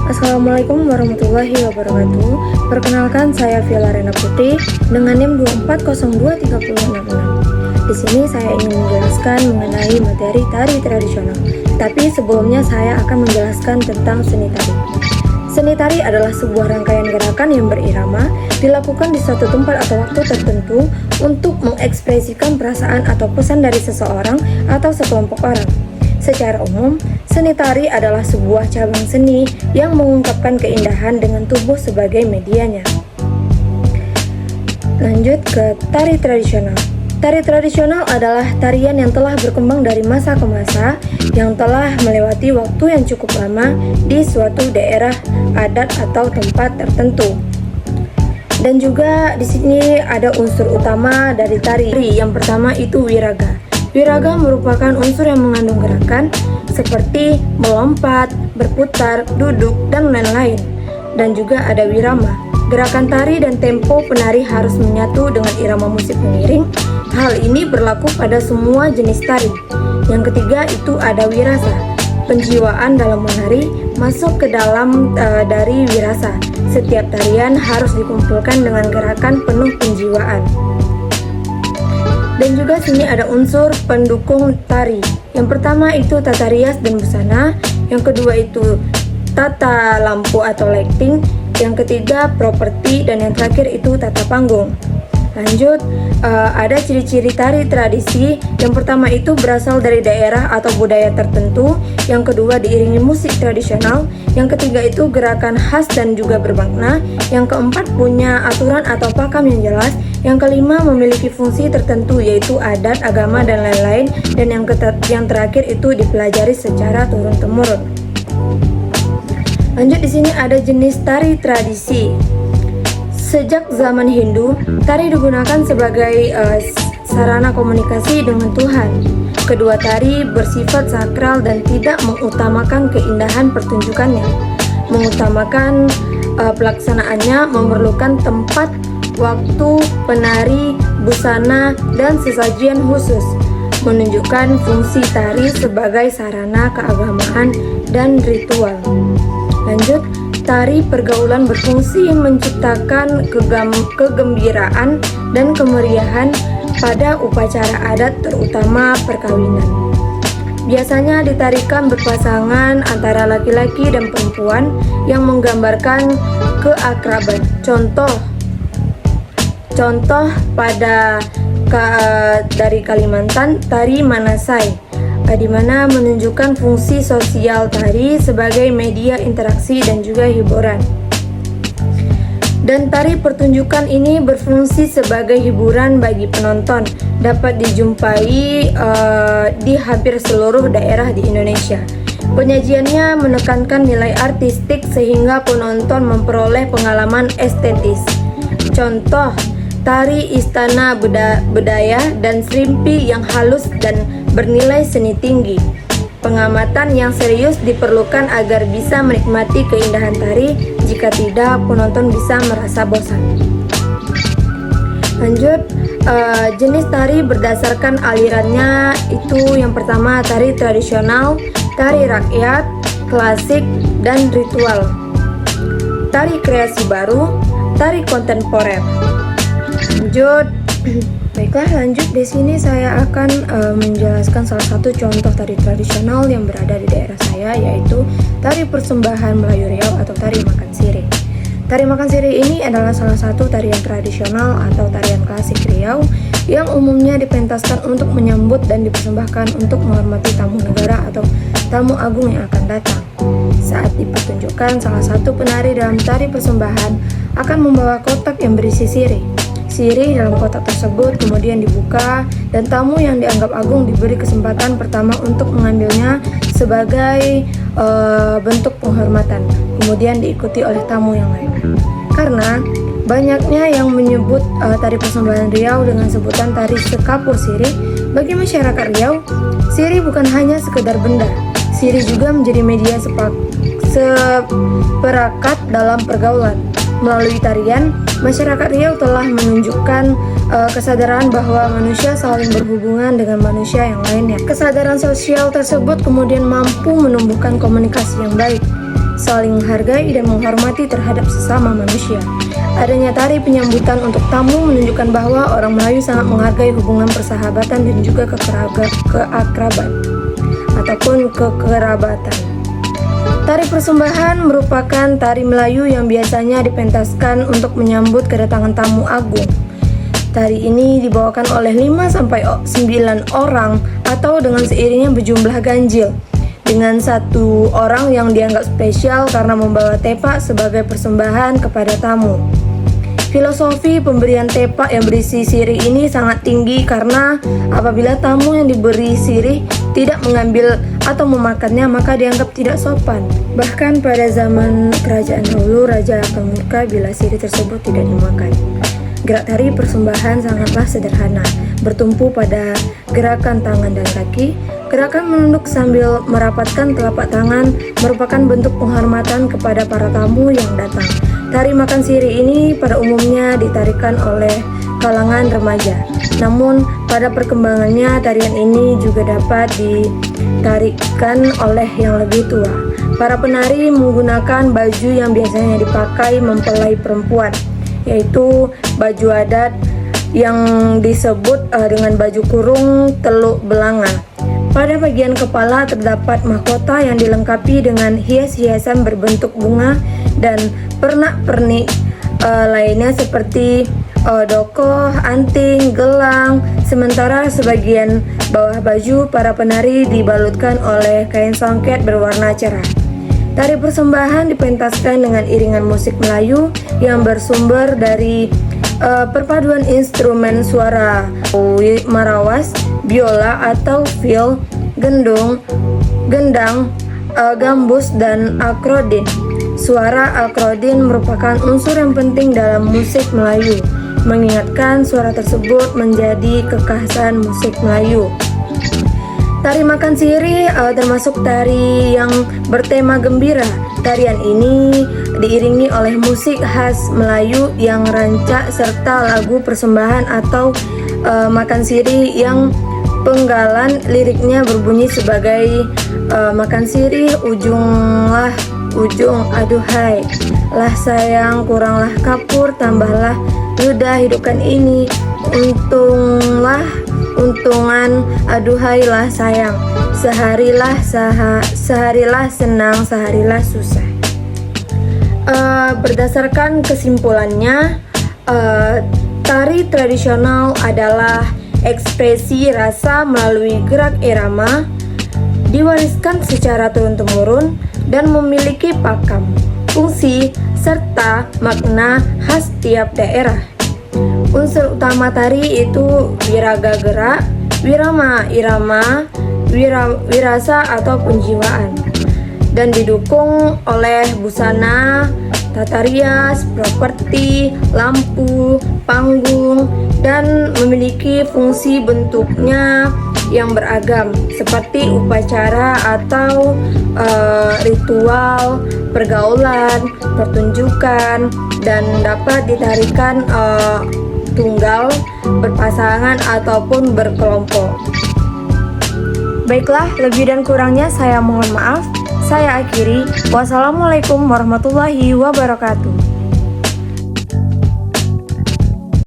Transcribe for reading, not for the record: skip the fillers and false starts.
Assalamualaikum warahmatullahi wabarakatuh. Perkenalkan, saya Viola Rena Putri dengan NIM 2402366. Di sini saya ingin menjelaskan mengenai materi tari tradisional. Tapi sebelumnya saya akan menjelaskan tentang seni tari. Seni tari adalah sebuah rangkaian gerakan yang berirama, dilakukan di suatu tempat atau waktu tertentu untuk mengekspresikan perasaan atau pesan dari seseorang atau sekelompok orang. Secara umum, seni tari adalah sebuah cabang seni yang mengungkapkan keindahan dengan tubuh sebagai medianya. Lanjut ke tari tradisional. Tari tradisional adalah tarian yang telah berkembang dari masa ke masa, yang telah melewati waktu yang cukup lama di suatu daerah adat atau tempat tertentu. Dan juga di sini ada unsur utama dari tari. Yang pertama itu wiraga. Wiraga merupakan unsur yang mengandung gerakan seperti melompat, berputar, duduk, dan lain-lain. Dan juga ada wirama. Gerakan tari dan tempo penari harus menyatu dengan irama musik pengiring. Hal ini berlaku pada semua jenis tari. Yang ketiga itu ada wirasa. Penjiwaan dalam menari masuk ke dalam dari wirasa. Setiap tarian harus dikumpulkan dengan gerakan penuh penjiwaan. Dan juga sini ada unsur pendukung tari. Yang pertama itu tata rias dan busana. Yang kedua itu tata lampu atau lighting. Yang ketiga properti. Dan yang terakhir itu tata panggung. Lanjut, ada ciri-ciri tari tradisi. Yang pertama itu berasal dari daerah atau budaya tertentu. Yang kedua diiringi musik tradisional. Yang ketiga itu gerakan khas dan juga bermakna. Yang keempat punya aturan atau pakam yang jelas. Yang kelima memiliki fungsi tertentu yaitu adat, agama, dan lain-lain. Dan yang terakhir itu dipelajari secara turun-temurun. Lanjut, di sini ada jenis tari tradisi. Sejak zaman Hindu, tari digunakan sebagai sarana komunikasi dengan Tuhan. Kedua tari bersifat sakral dan tidak mengutamakan keindahan pertunjukannya. Mengutamakan pelaksanaannya memerlukan tempat, waktu, penari, busana, dan sesajian khusus. Menunjukkan fungsi tari sebagai sarana keagamaan dan ritual. Lanjut, tari pergaulan berfungsi menciptakan kegembiraan dan kemeriahan pada upacara adat terutama perkawinan. Biasanya ditarikan berpasangan antara laki-laki dan perempuan yang menggambarkan keakraban. Contoh pada dari Kalimantan, tari Manasai, di mana menunjukkan fungsi sosial tari sebagai media interaksi dan juga hiburan. Dan tari pertunjukan ini berfungsi sebagai hiburan bagi penonton, dapat dijumpai di hampir seluruh daerah di Indonesia. Penyajiannya menekankan nilai artistik sehingga penonton memperoleh pengalaman estetis. Contoh, tari istana bedaya dan serimpi yang halus dan bernilai seni tinggi. Pengamatan yang serius diperlukan agar bisa menikmati keindahan tari. Jika tidak, penonton bisa merasa bosan. Lanjut, jenis tari berdasarkan alirannya itu yang pertama tari tradisional, tari rakyat, klasik, dan ritual. Tari kreasi baru, tari kontemporer. Lanjut, baiklah, lanjut di sini saya akan menjelaskan salah satu contoh tari tradisional yang berada di daerah saya, yaitu tari persembahan Melayu Riau atau tari makan sirih. Tari makan sirih ini adalah salah satu tarian tradisional atau tarian klasik Riau yang umumnya dipentaskan untuk menyambut dan dipersembahkan untuk menghormati tamu negara atau tamu agung yang akan datang. Saat dipertunjukkan, salah satu penari dalam tari persembahan akan membawa kotak yang berisi sirih. Sirih dalam kotak tersebut kemudian dibuka dan tamu yang dianggap agung diberi kesempatan pertama untuk mengambilnya sebagai bentuk penghormatan, kemudian diikuti oleh tamu yang lain. Karena banyaknya yang menyebut tari persembahan Riau dengan sebutan tari sekapur sirih, bagi masyarakat Riau, sirih bukan hanya sekedar benda. Sirih juga menjadi media seperakat dalam pergaulan. Melalui tarian, masyarakat Riau telah menunjukkan kesadaran bahwa manusia saling berhubungan dengan manusia yang lainnya. Kesadaran sosial tersebut kemudian mampu menumbuhkan komunikasi yang baik. saling menghargai dan menghormati terhadap sesama manusia. Adanya tari penyambutan untuk tamu menunjukkan bahwa orang Melayu sangat menghargai hubungan persahabatan dan juga keakraban ataupun kekerabatan. Tari persembahan merupakan tari Melayu yang biasanya dipentaskan untuk menyambut kedatangan tamu agung. Tari ini dibawakan oleh 5-9 orang atau dengan seiringnya berjumlah ganjil, dengan satu orang yang dianggap spesial karena membawa tepak sebagai persembahan kepada tamu. Filosofi pemberian tepak yang berisi sirih ini sangat tinggi karena apabila tamu yang diberi sirih tidak mengambil atau memakannya maka dianggap tidak sopan. Bahkan pada zaman kerajaan dahulu raja akan murka bila sirih tersebut tidak dimakan. Gerak tari persembahan sangatlah sederhana, bertumpu pada gerakan tangan dan kaki. Gerakan menunduk sambil merapatkan telapak tangan merupakan bentuk penghormatan kepada para tamu yang datang. Tari makan sirih ini pada umumnya ditarikan oleh kalangan remaja. Namun pada perkembangannya tarian ini juga dapat ditarikan oleh yang lebih tua. Para penari menggunakan baju yang biasanya dipakai mempelai perempuan, yaitu baju adat yang disebut dengan baju kurung teluk belanga. Pada bagian kepala terdapat mahkota yang dilengkapi dengan hias-hiasan berbentuk bunga dan pernak-pernik lainnya seperti dokoh, anting, gelang. Sementara sebagian bawah baju para penari dibalutkan oleh kain songket berwarna cerah. Tari persembahan dipentaskan dengan iringan musik Melayu yang bersumber dari perpaduan instrumen suara marawas, biola atau viol, gendang, gambus, dan akrodin. Suara akrodin merupakan unsur yang penting dalam musik Melayu, mengingatkan suara tersebut menjadi kekhasan musik Melayu. Tari makan sirih termasuk tari yang bertema gembira. Tarian ini diiringi oleh musik khas Melayu yang rancak serta lagu persembahan atau makan sirih yang penggalan liriknya berbunyi sebagai makan sirih ujung aduhai lah sayang kuranglah kapur tambahlah ludah hidupkan ini untungan aduhai lah sayang seharilah senang seharilah susah. Berdasarkan kesimpulannya, tari tradisional adalah ekspresi rasa melalui gerak irama, diwariskan secara turun-temurun dan memiliki pakam, fungsi, serta makna khas tiap daerah. Unsur utama tari itu wiraga gerak, wirama irama, wirasa atau penjiwaan, dan didukung oleh busana, tata rias, properti, lampu, panggung, dan memiliki fungsi bentuknya yang beragam seperti upacara atau ritual, pergaulan, pertunjukan, dan dapat ditarikan tunggal, berpasangan, ataupun berkelompok. Baiklah, lebih dan kurangnya saya mohon maaf. Saya akhiri. Wassalamualaikum warahmatullahi wabarakatuh.